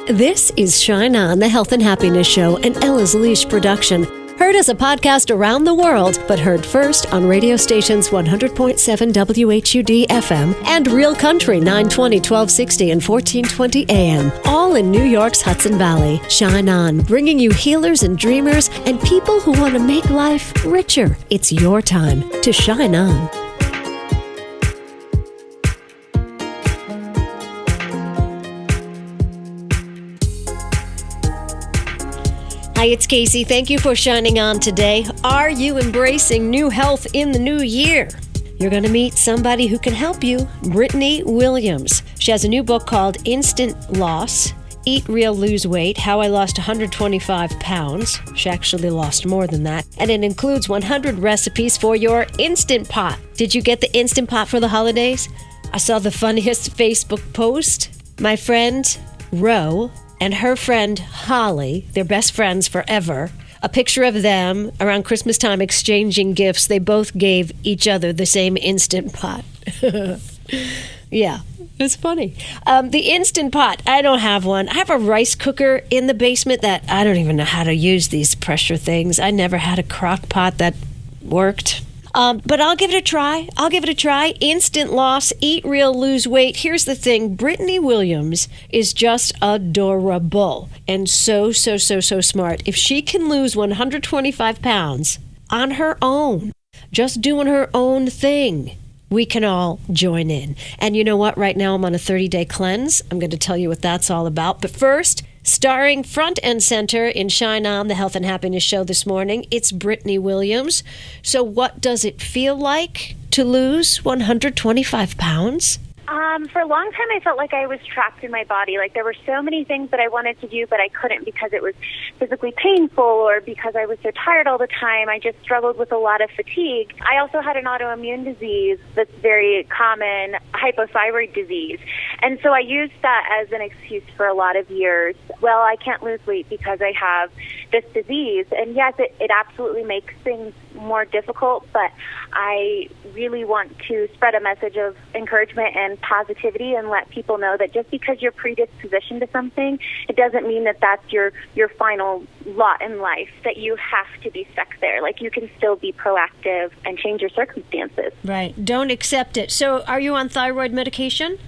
This is Shine On, the Health and Happiness Show, an Ella's Leash production. Heard as a podcast around the world, but heard first on radio stations 100.7 WHUD FM and Real Country 920, 1260, and 1420 AM, all in New York's Hudson Valley. Shine On, bringing you healers and dreamers and people who want to make life richer. It's your time to shine on. Hi, it's Casey. Thank you for shining on today. Are you embracing new health in the new year? You're going to meet somebody who can help you, Brittany Williams. She has a new book called Instant Loss, Eat Real, Lose Weight, How I Lost 125 Pounds. She actually lost more than that. And it includes 100 recipes for your Instant Pot. Did you get the Instant Pot for the holidays? I saw the funniest Facebook post. My friend, Ro, and her friend Holly, they're best friends forever, a picture of them around Christmas time exchanging gifts. They both gave each other the same Instant Pot. Yeah, it's funny. The Instant Pot, I don't have one. I have a rice cooker in the basement that I don't even know how to use these pressure things. I never had a crock pot that worked. But I'll give it a try. Instant Loss, Eat Real, Lose Weight. Here's the thing. Brittany Williams is just adorable and so smart. If she can lose 125 pounds on her own, just doing her own thing, we can all join in. And you know what? Right now I'm on a 30-day cleanse. I'm going to tell you what that's all about. But first, starring front and center in Shine On, the Health and Happiness Show this morning, it's Brittany Williams. So what does it feel like to lose 125 pounds? For a long time, I felt like I was trapped in my body. Like there were so many things that I wanted to do, but I couldn't because it was physically painful or because I was so tired all the time. I just struggled with a lot of fatigue. I also had an autoimmune disease that's very common, hypothyroid disease. And so I used that as an excuse for a lot of years. Well, I can't lose weight because I have this disease. And yes, it absolutely makes things more difficult, but I really want to spread a message of encouragement and positivity and let people know that just because you're predispositioned to something, it doesn't mean that that's your final lot in life, that you have to be stuck there. Like you can still be proactive and change your circumstances. Right. Don't accept it. So are you on thyroid medication?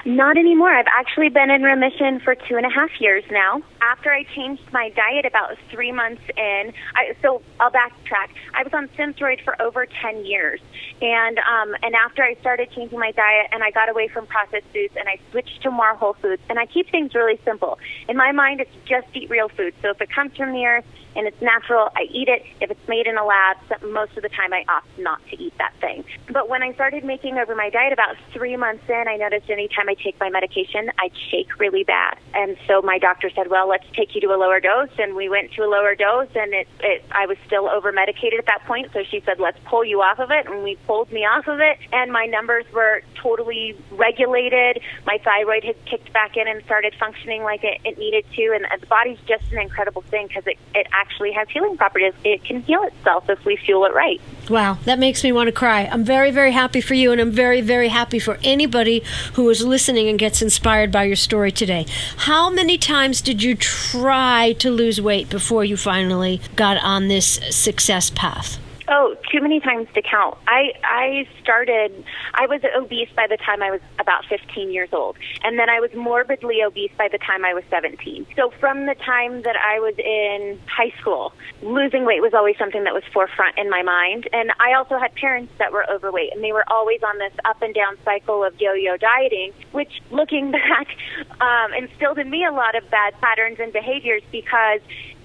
Not anymore. I've actually been in remission for 2.5 years now. After I changed my diet about 3 months in, so I'll backtrack. I was on Synthroid for over 10 years. And after I started changing my diet and I got away from processed foods and I switched to more whole foods, and I keep things really simple. In my mind, it's just eat real food. So if it comes from the earth and it's natural, I eat it. If it's made in a lab, most of the time I opt not to eat that thing. But when I started making over my diet about 3 months in, I noticed anytime I take my medication, I'd shake really bad. And so my doctor said, well, let's take you to a lower dose. And we went to a lower dose, and I was still over-medicated at that point. So she said, let's pull you off of it. And we pulled me off of it. And my numbers were totally regulated. My thyroid had kicked back in and started functioning like it needed to. And the body's just an incredible thing because it actually has healing properties. It can heal itself if we fuel it right. Wow, that makes me want to cry. I'm very, very happy for you, and I'm very, very happy for anybody who is listening and gets inspired by your story today. How many times did you try to lose weight before you finally got on this success path? Oh, too many times to count. I was obese by the time I was about 15 years old. And then I was morbidly obese by the time I was 17. So from the time that I was in high school, losing weight was always something that was forefront in my mind. And I also had parents that were overweight, and they were always on this up and down cycle of yo-yo dieting, which looking back instilled in me a lot of bad patterns and behaviors because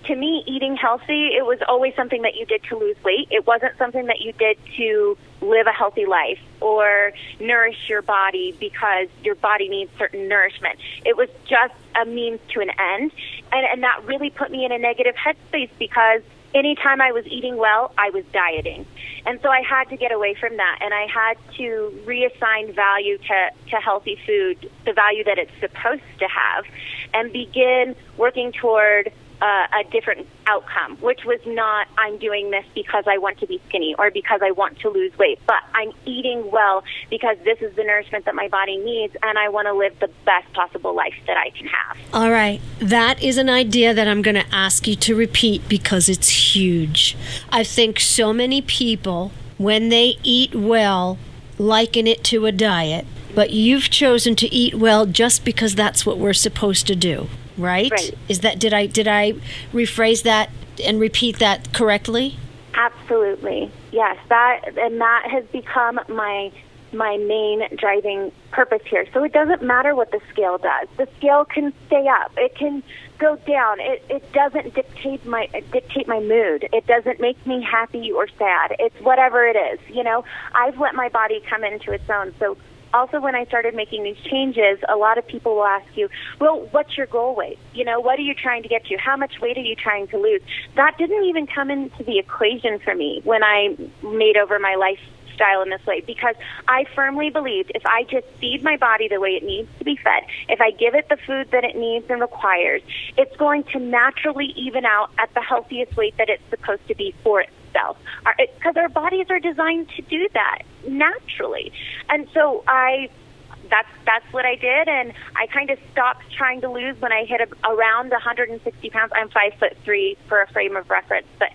to me, eating healthy, it was always something that you did to lose weight. It wasn't something that you did to live a healthy life or nourish your body because your body needs certain nourishment. It was just a means to an end. And that really put me in a negative headspace because anytime I was eating well, I was dieting. And so I had to get away from that, and I had to reassign value to healthy food, the value that it's supposed to have, and begin working toward a different outcome, which was not I'm doing this because I want to be skinny or because I want to lose weight, but I'm eating well because this is the nourishment that my body needs, and I want to live the best possible life that I can have. All right. That is an idea that I'm going to ask you to repeat because it's huge. I think so many people, when they eat well, liken it to a diet, but you've chosen to eat well just because that's what we're supposed to do, right? Right. Is that did I rephrase that and repeat that correctly? Absolutely. Yes, that has become my main driving purpose here. So it doesn't matter what the scale does. The scale can stay up. It can go down. It doesn't dictate my mood. It doesn't make me happy or sad. It's whatever it is. I've let my body come into its own. So also when I started making these changes, a lot of people will ask you, well, what's your goal weight? What are you trying to get to? How much weight are you trying to lose? That didn't even come into the equation for me when I made over my lifestyle in this way, because I firmly believed if I just feed my body the way it needs to be fed, if I give it the food that it needs and requires, it's going to naturally even out at the healthiest weight that it's supposed to be for itself. Because our bodies are designed to do that naturally. And so that's what I did, and I kind of stopped trying to lose when I hit around 160 pounds. I'm 5'3" for a frame of reference, but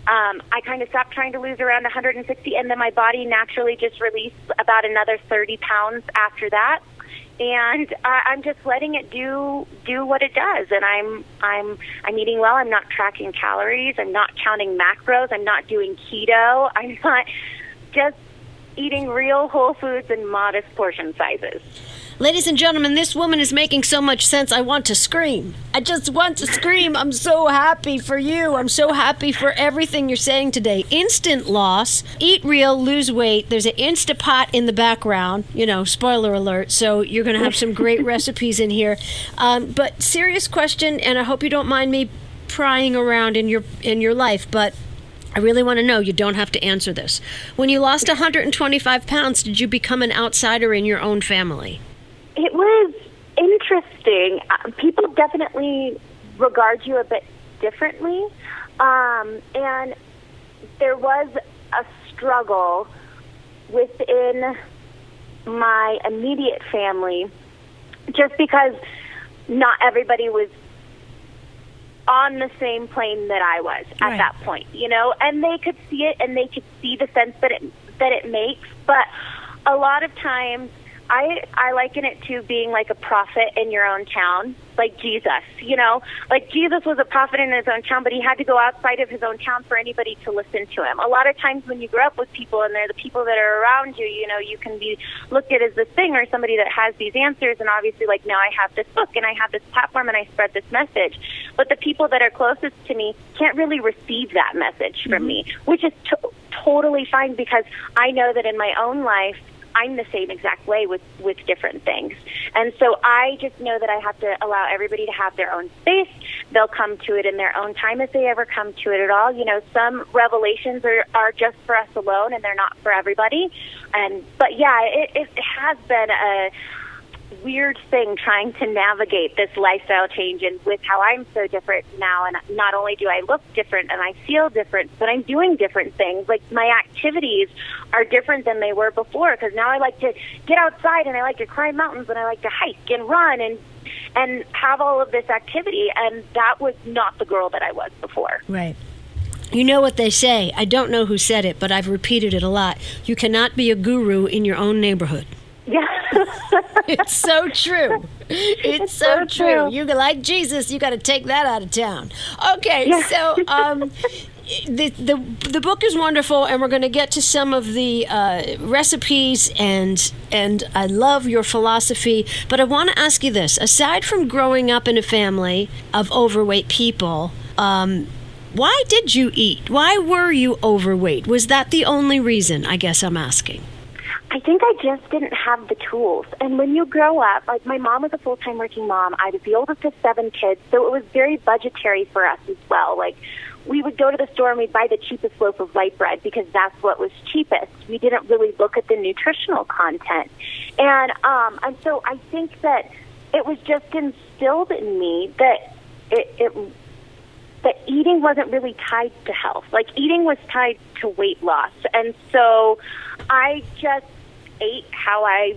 I kind of stopped trying to lose around 160, and then my body naturally just released about another 30 pounds after that. And I'm just letting it do what it does, and I'm eating well. I'm not tracking calories. I'm not counting macros. I'm not doing keto. I'm not just eating real whole foods in modest portion sizes. Ladies and gentlemen, this woman is making so much sense, I want to scream. I just want to scream. I'm so happy for you. I'm so happy for everything you're saying today. Instant loss, eat real, lose weight. There's an Instapot in the background, spoiler alert. So you're going to have some great recipes in here. But serious question, and I hope you don't mind me prying around in your life, but I really want to know. You don't have to answer this. When you lost 125 pounds, did you become an outsider in your own family? It was interesting. People definitely regard you a bit differently. And there was a struggle within my immediate family just because not everybody was on the same plane that I was at that point, and they could see it and they could see the sense that it makes. But a lot of times I liken it to being like a prophet in your own town, like Jesus, like Jesus was a prophet in his own town, but he had to go outside of his own town for anybody to listen to him. A lot of times when you grow up with people and they're the people that are around you, you can be looked at as this thing or somebody that has these answers, and obviously like now I have this book and I have this platform and I spread this message. But the people that are closest to me can't really receive that message from me, which is totally fine, because I know that in my own life I'm the same exact way with different things. And so I just know that I have to allow everybody to have their oin space. They'll come to it in their own time if they ever come to it at all. Some revelations are just for us alone, and they're not for everybody. But yeah, it has been a weird thing trying to navigate this lifestyle change, and with how I'm so different now. And not only do I look different and I feel different, but I'm doing different things. Like my activities are different than they were before, because now I like to get outside and I like to climb mountains and I like to hike and run and have all of this activity. And that was not the girl that I was before. Right. You know what they say. I don't know who said it, but I've repeated it a lot. You cannot be a guru in your own neighborhood. Yeah. It's so true. It's so true. You like Jesus, you got to take that out of town. Okay, yeah. So the book is wonderful, and we're going to get to some of the recipes, and I love your philosophy. But I want to ask you this: aside from growing up in a family of overweight people, why did you eat? Why were you overweight? Was that the only reason? I guess I'm asking. I think I just didn't have the tools. And when you grow up, like my mom was a full-time working mom. I was the oldest of 7 kids, so it was very budgetary for us as well. Like we would go to the store and we'd buy the cheapest loaf of white bread because that's what was cheapest. We didn't really look at the nutritional content. And so I think that it was just instilled in me that that eating wasn't really tied to health. Like, eating was tied to weight loss. And so I just ate how I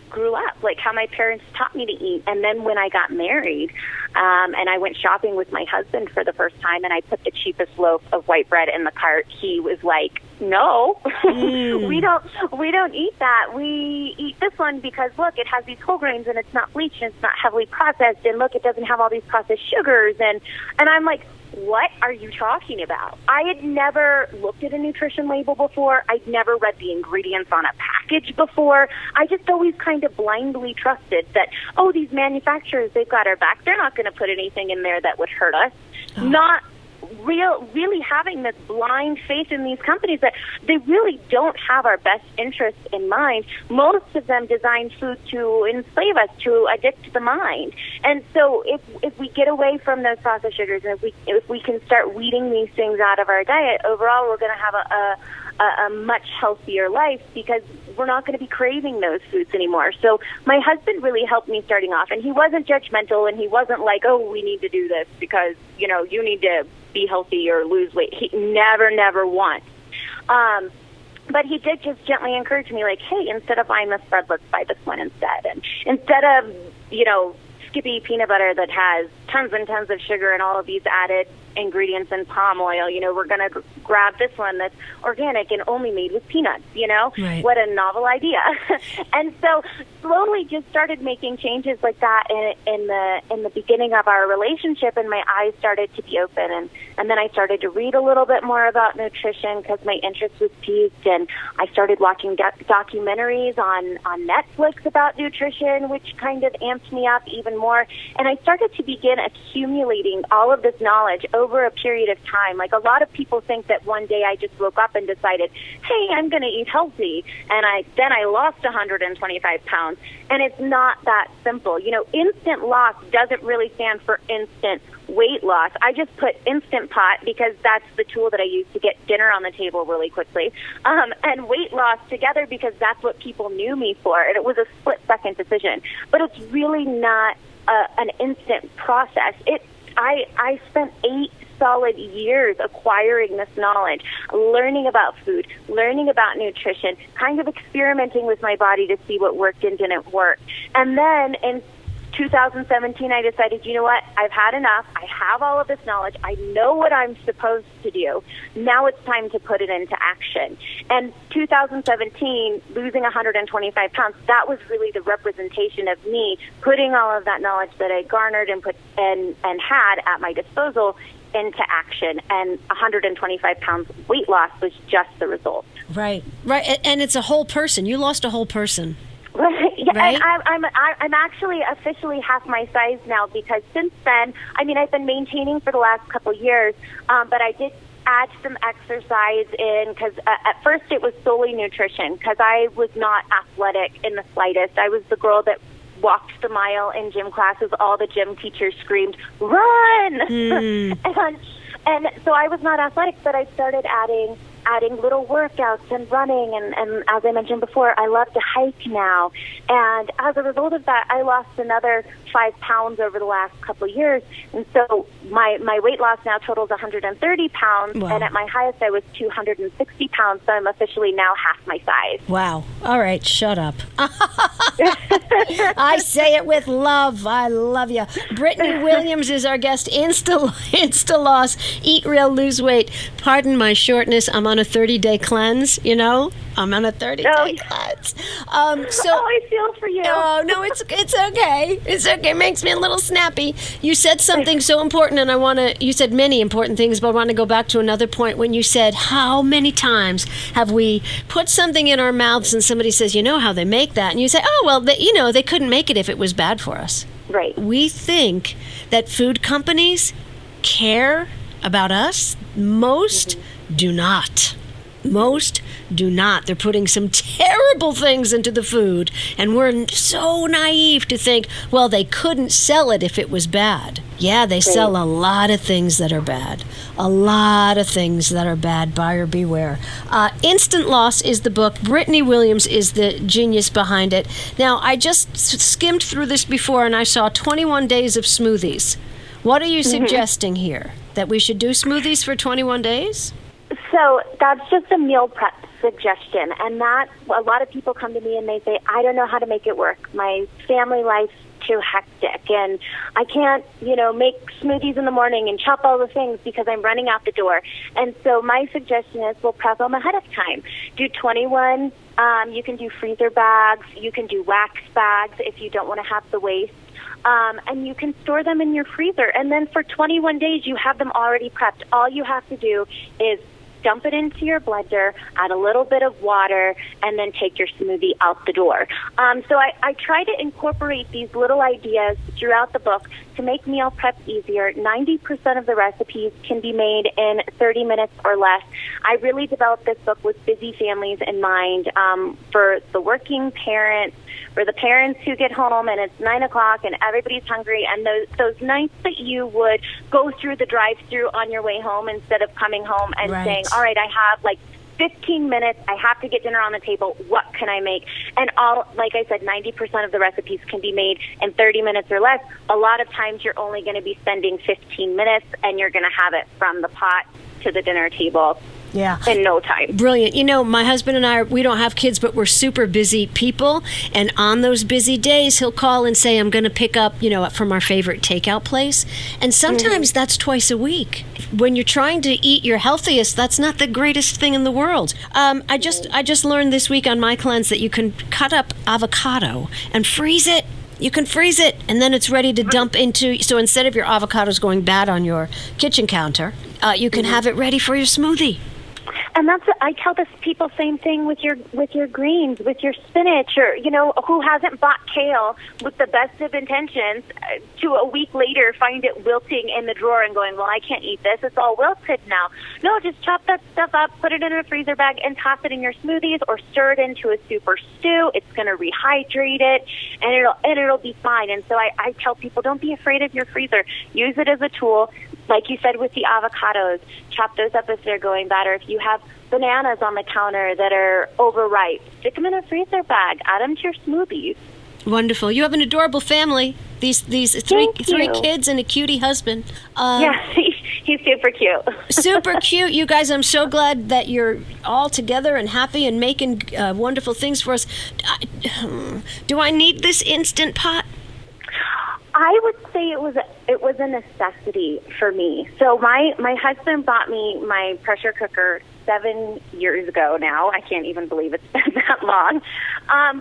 grew up, like how my parents taught me to eat. And then when I got married, and I went shopping with my husband for the first time, and I put the cheapest loaf of white bread in the cart, he was like, "No, we don't eat that. We eat this one because look, it has these whole grains and it's not bleached and it's not heavily processed, and look, it doesn't have all these processed sugars." And I'm like, "What are you talking about?" I had never looked at a nutrition label before. I'd never read the ingredients on a package before. I just always kind of blindly trusted that, oh, these manufacturers, they've got our back. They're not going to put anything in there that would hurt us. Oh. Not really having this blind faith in these companies that they really don't have our best interests in mind. Most of them design food to enslave us, to addict the mind. And so if we get away from those processed sugars, and if we can start weeding these things out of our diet, overall we're going to have a much healthier life, because we're not going to be craving those foods anymore. So my husband really helped me starting off, and he wasn't judgmental, and he wasn't like, "Oh, we need to do this because, you need to be healthy or lose weight." He never once. But he did just gently encourage me, like, "Hey, instead of buying this bread, let's buy this one instead. And instead of, Skippy peanut butter that has tons and tons of sugar and all of these added ingredients and palm oil, we're going to grab this one that's organic and only made with peanuts, Right. What a novel idea." And so slowly just started making changes like that in the beginning of our relationship, and my eyes started to be open, and then I started to read a little bit more about nutrition because my interest was piqued, and I started watching documentaries on Netflix about nutrition, which kind of amped me up even more, and I started to begin accumulating all of this knowledge over a period of time. Like, a lot of people think that one day I just woke up and decided, "Hey, I'm going to eat healthy," and then I lost 125 pounds. And it's not that simple. Instant loss doesn't really stand for instant weight loss. I just put Instant Pot because that's the tool that I use to get dinner on the table really quickly, and weight loss together because that's what people knew me for, and it was a split-second decision. But it's really not an instant process. I spent 8 solid years acquiring this knowledge, learning about food, learning about nutrition, kind of experimenting with my body to see what worked and didn't work. And then in 2017, I decided, you know what, I've had enough. I have all of this knowledge. I know what I'm supposed to do. Now it's time to put it into action. And 2017, losing 125 pounds, that was really the representation of me putting all of that knowledge that I garnered and had at my disposal into action, and 125 pounds weight loss was just the result. Right. And it's a whole person. You lost a whole person. Right. Yeah, right? And I'm actually officially half my size now, because since then, I've been maintaining for the last couple of years, but I did add some exercise in, because at first it was solely nutrition, because I was not athletic in the slightest. I was the girl that walked the mile in gym classes. All the gym teachers screamed, "Run!" and so I was not athletic, but I started adding little workouts and running, and as I mentioned before, I love to hike now. And as a result of that, I lost another 5 pounds over the last couple of years. And so my weight loss now totals 130 pounds. Wow. And at my highest, I was 260 pounds. So I'm officially now half my size. Wow. All right, shut up. I say it with love. I love you. Brittany Williams is our guest. Insta loss. Eat real, lose weight. Pardon my shortness. I'm on a 30-day cleanse, I'm on a 30-day cleanse. I feel for you. Oh, no, it's okay. It's okay. It makes me a little snappy. You said something so important, and you said many important things, but I want to go back to another point when you said, how many times have we put something in our mouths and somebody says, you know how they make that? And you say, oh, well, they couldn't make it if it was bad for us. Right. We think that food companies care about us. Most do not. Most do not. They're putting some terrible things into the food, and we're so naive to think, well, they couldn't sell it if it was bad. Yeah, they sell a lot of things that are bad. A lot of things that are bad. Buyer beware. Instant Loss is the book. Brittany Williams is the genius behind it. Now, I just skimmed through this before, and I saw 21 days of smoothies. What are you suggesting here? That we should do smoothies for 21 days? So that's just a meal prep suggestion, and that a lot of people come to me and they say, I don't know how to make it work. My family life's too hectic, and I can't, make smoothies in the morning and chop all the things because I'm running out the door. And so my suggestion is we'll prep them ahead of time. Do 21. You can do freezer bags. You can do wax bags if you don't want to have the waste. And you can store them in your freezer. And then for 21 days, you have them already prepped. All you have to do is dump it into your blender, add a little bit of water, and then take your smoothie out the door. So I try to incorporate these little ideas throughout the book to make meal prep easier. 90% of the recipes can be made in 30 minutes or less. I really developed this book with busy families in mind, for the working parents, for the parents who get home and it's 9 o'clock and everybody's hungry, and those nights that you would go through the drive-thru on your way home instead of coming home and saying, all right, I have 15 minutes, I have to get dinner on the table, what can I make? And like I said, 90% of the recipes can be made in 30 minutes or less. A lot of times you're only going to be spending 15 minutes, and you're going to have it from the pot to the dinner table. Yeah. In no time. Brilliant. My husband and I, we don't have kids, but we're super busy people. And on those busy days, he'll call and say, I'm going to pick up, from our favorite takeout place. And sometimes that's twice a week. When you're trying to eat your healthiest, that's not the greatest thing in the world. I just learned this week on my cleanse that you can cut up avocado and freeze it. You can freeze it, and then it's ready to dump into. So instead of your avocados going bad on your kitchen counter, you can have it ready for your smoothie. And I tell this people same thing with your greens, with your spinach, or who hasn't bought kale with the best of intentions to a week later find it wilting in the drawer and going, well, I can't eat this, it's all wilted now. No, just chop that stuff up, put it in a freezer bag, and toss it in your smoothies or stir it into a soup or stew. It's going to rehydrate it, and it'll be fine. And so I tell people, don't be afraid of your freezer. Use it as a tool. Like you said with the avocados, chop those up if they're going bad. Or if you have bananas on the counter that are overripe, stick them in a freezer bag. Add them to your smoothies. Wonderful. You have an adorable family. These three kids and a cutie husband. Yes, he's super cute. Super cute. You guys, I'm so glad that you're all together and happy and making wonderful things for us. Do I need this Instant Pot? I would say it was a necessity for me. So my husband bought me my pressure cooker 7 years ago now. I can't even believe it's been that long.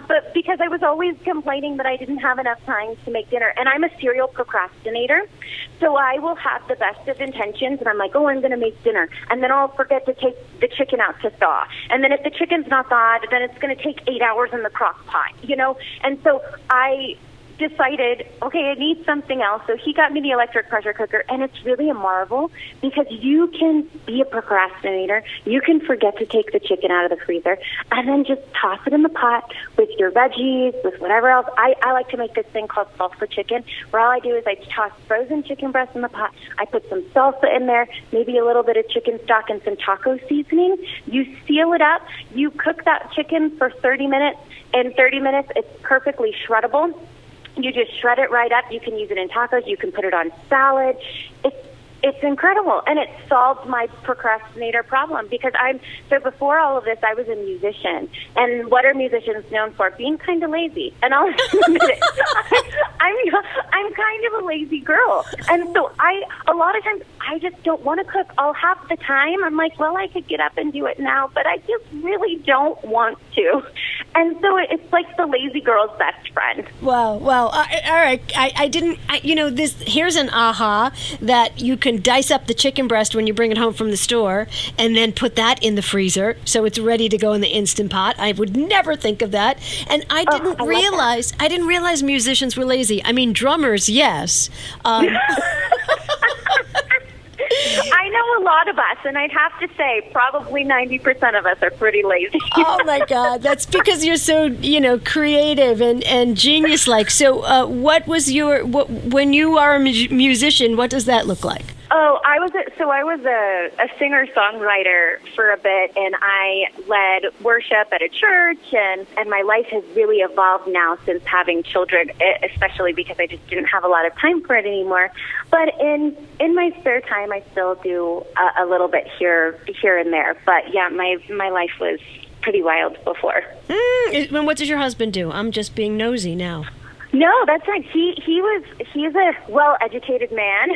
But because I was always complaining that I didn't have enough time to make dinner. And I'm a serial procrastinator. So I will have the best of intentions, and I'm like, oh, I'm going to make dinner. And then I'll forget to take the chicken out to thaw. And then if the chicken's not thawed, then it's going to take 8 hours in the crock pot, And so I decided, okay, I need something else. So he got me the electric pressure cooker, and it's really a marvel because you can be a procrastinator. You can forget to take the chicken out of the freezer and then just toss it in the pot with your veggies, with whatever else. I like to make this thing called salsa chicken, where all I do is I toss frozen chicken breast in the pot. I put some salsa in there, maybe a little bit of chicken stock and some taco seasoning. You seal it up. You cook that chicken for 30 minutes. In 30 minutes, it's perfectly shreddable. You just shred it right up. You can use it in tacos. You can put it on salad. It's incredible, and it solved my procrastinator problem because so before all of this, I was a musician, and what are musicians known for? Being kind of lazy. And I'll admit it. I'm kind of a lazy girl, and so a lot of times I just don't want to cook. I'll have the time. I'm like, well, I could get up and do it now, but I just really don't want to. And so it's like the lazy girl's best friend. Wow. All right. Here's an aha that you can dice up the chicken breast when you bring it home from the store and then put that in the freezer so it's ready to go in the Instant Pot. I would never think of that. And I didn't realize musicians were lazy. I mean, drummers, yes. I know a lot of us, and I'd have to say probably 90% of us are pretty lazy. Oh, my God. That's because you're so, creative and genius-like. So what was when you are a musician, what does that look like? I was a singer-songwriter for a bit, and I led worship at a church, and my life has really evolved now since having children, especially because I just didn't have a lot of time for it anymore. But in my spare time, I still do a little bit here and there. But yeah, my life was pretty wild before. And what does your husband do? I'm just being nosy now. No, that's right. He's a well-educated man.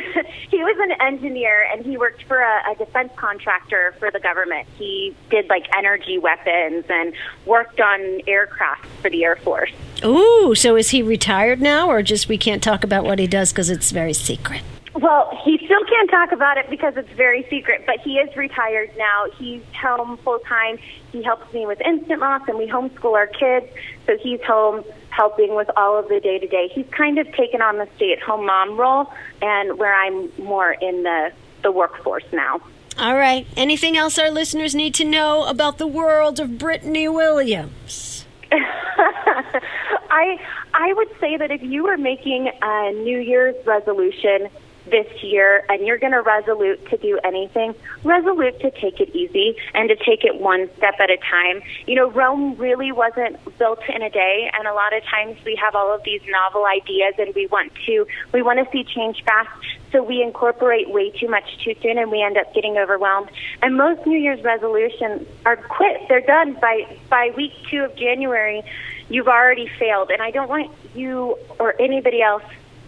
He was an engineer, and he worked for a defense contractor for the government. He did like energy weapons and worked on aircraft for the Air Force. Ooh, so is he retired now, or just we can't talk about what he does because it's very secret? Well, he still can't talk about it because it's very secret, but he is retired now. He's home full-time. He helps me with instant loss, and we homeschool our kids, so he's home helping with all of the day-to-day. He's kind of taken on the stay-at-home mom role, and where I'm more in the workforce now. All right. Anything else our listeners need to know about the world of Brittany Williams? I would say that if you were making a New Year's resolution this year and you're going to resolute to do anything, resolute to take it easy and to take it one step at a time. You know, Rome really wasn't built in a day, and a lot of times we have all of these novel ideas and we want to see change fast, so we incorporate way too much too soon and we end up getting overwhelmed. And most New Year's resolutions are quit. They're done by week 2 of January. You've already failed, and I don't want you or anybody else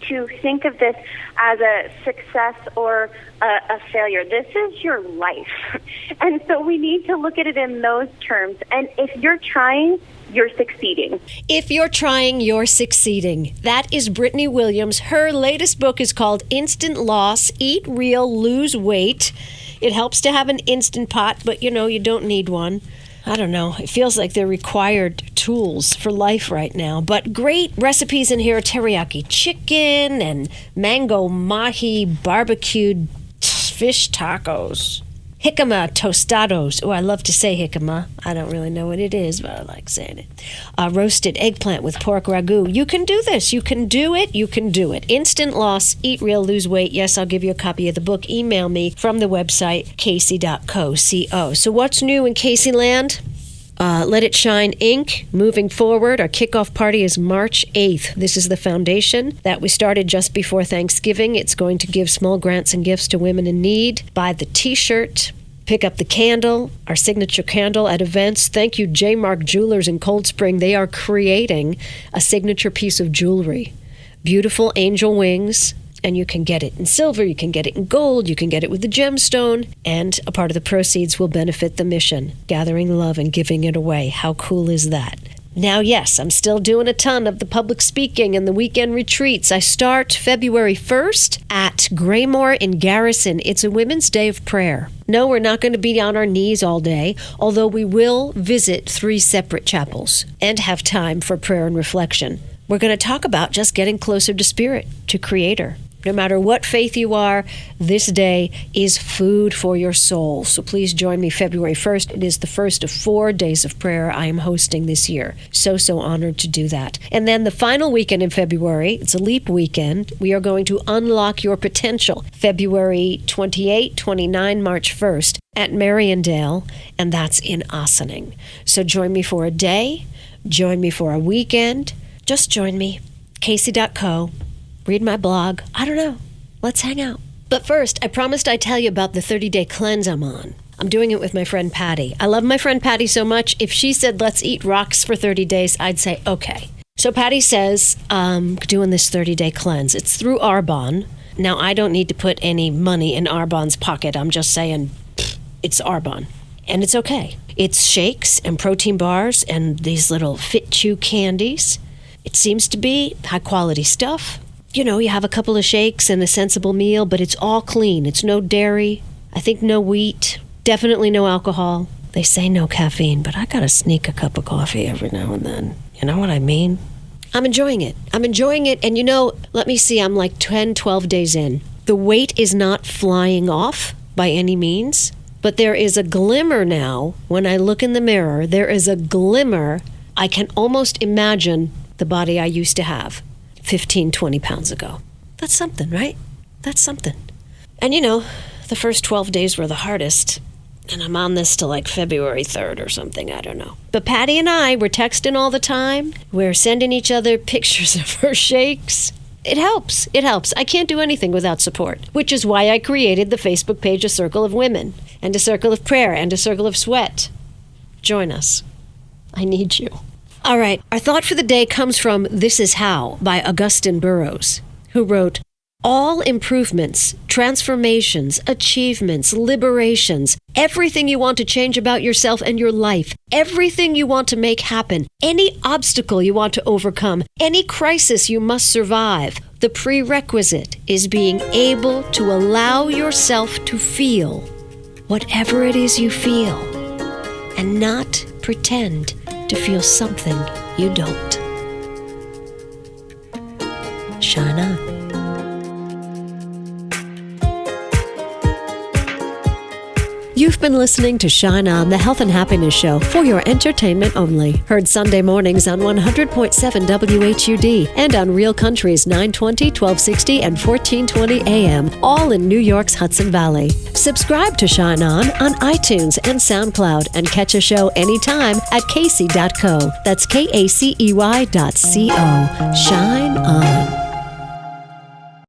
to think of this as a success or a failure. This is your life. And so we need to look at it in those terms. And if you're trying, you're succeeding. If you're trying, you're succeeding. That is Brittany Williams. Her latest book is called Instant Loss, Eat Real, Lose Weight. It helps to have an Instant Pot, but you don't need one. I don't know. It feels like they're required tools for life right now. But great recipes in here: teriyaki chicken and mango mahi barbecued fish tacos. Jicama tostados. Oh, I love to say jicama. I don't really know what it is, but I like saying it. Roasted eggplant with pork ragu. You can do this. You can do it. You can do it. Instant Loss, Eat Real, Lose Weight. Yes, I'll give you a copy of the book. Email me from the website, casey.co. So what's new in Casey Land? Let It Shine Inc. Moving forward, our kickoff party is March 8th. This is the foundation that we started just before Thanksgiving. It's going to give small grants and gifts to women in need. Buy the T-shirt. Pick up the candle, our signature candle at events. Thank you, J. Mark Jewelers in Cold Spring. They are creating a signature piece of jewelry. Beautiful angel wings. And you can get it in silver, you can get it in gold, you can get it with the gemstone, and a part of the proceeds will benefit the mission, gathering love and giving it away. How cool is that? Now, yes, I'm still doing a ton of the public speaking and the weekend retreats. I start February 1st at Graymore in Garrison. It's a Women's Day of Prayer. No, we're not going to be on our knees all day, although we will visit 3 separate chapels and have time for prayer and reflection. We're going to talk about just getting closer to Spirit, to Creator. No matter what faith you are, this day is food for your soul. So please join me February 1st. It is the first of 4 days of prayer I am hosting this year. So honored to do that. And then the final weekend in February, it's a leap weekend, we are going to unlock your potential. February 28, 29, March 1st at Mariondale, and that's in Ossining. So join me for a day, join me for a weekend, just join me, casey.co. Read my blog. I don't know. Let's hang out. But first, I promised I'd tell you about the 30-day cleanse I'm on. I'm doing it with my friend Patty. I love my friend Patty so much. If she said, let's eat rocks for 30 days, I'd say, okay. So Patty says, doing this 30-day cleanse. It's through Arbonne. Now, I don't need to put any money in Arbonne's pocket. I'm just saying, it's Arbonne. And it's okay. It's shakes and protein bars and these little Fit Chew candies. It seems to be high-quality stuff. You have a couple of shakes and a sensible meal, but it's all clean. It's no dairy. I think no wheat. Definitely no alcohol. They say no caffeine, but I gotta sneak a cup of coffee every now and then. You know what I mean? I'm enjoying it. And let me see, I'm like 10, 12 days in. The weight is not flying off by any means, but there is a glimmer now. When I look in the mirror, there is a glimmer. I can almost imagine the body I used to have 15, 20 pounds ago. That's something, right? That's something. And the first 12 days were the hardest. And I'm on this till like February 3rd or something, I don't know. But Patty and I were texting all the time. We're sending each other pictures of her shakes. It helps. It helps. I can't do anything without support, which is why I created the Facebook page A Circle of Women, and A Circle of Prayer, and A Circle of Sweat. Join us. I need you. All right, our thought for the day comes from This Is How by Augustine Burroughs, who wrote, all improvements, transformations, achievements, liberations, everything you want to change about yourself and your life, everything you want to make happen, any obstacle you want to overcome, any crisis you must survive, the prerequisite is being able to allow yourself to feel whatever it is you feel and not pretend to feel something you don't. Shine on. You've been listening to Shine On, the Health and Happiness Show, for your entertainment only. Heard Sunday mornings on 100.7 WHUD and on Real Country's 920, 1260, and 1420 AM, all in New York's Hudson Valley. Subscribe to Shine On iTunes and SoundCloud, and catch a show anytime at kacey.co. That's KACEY.co. Shine On.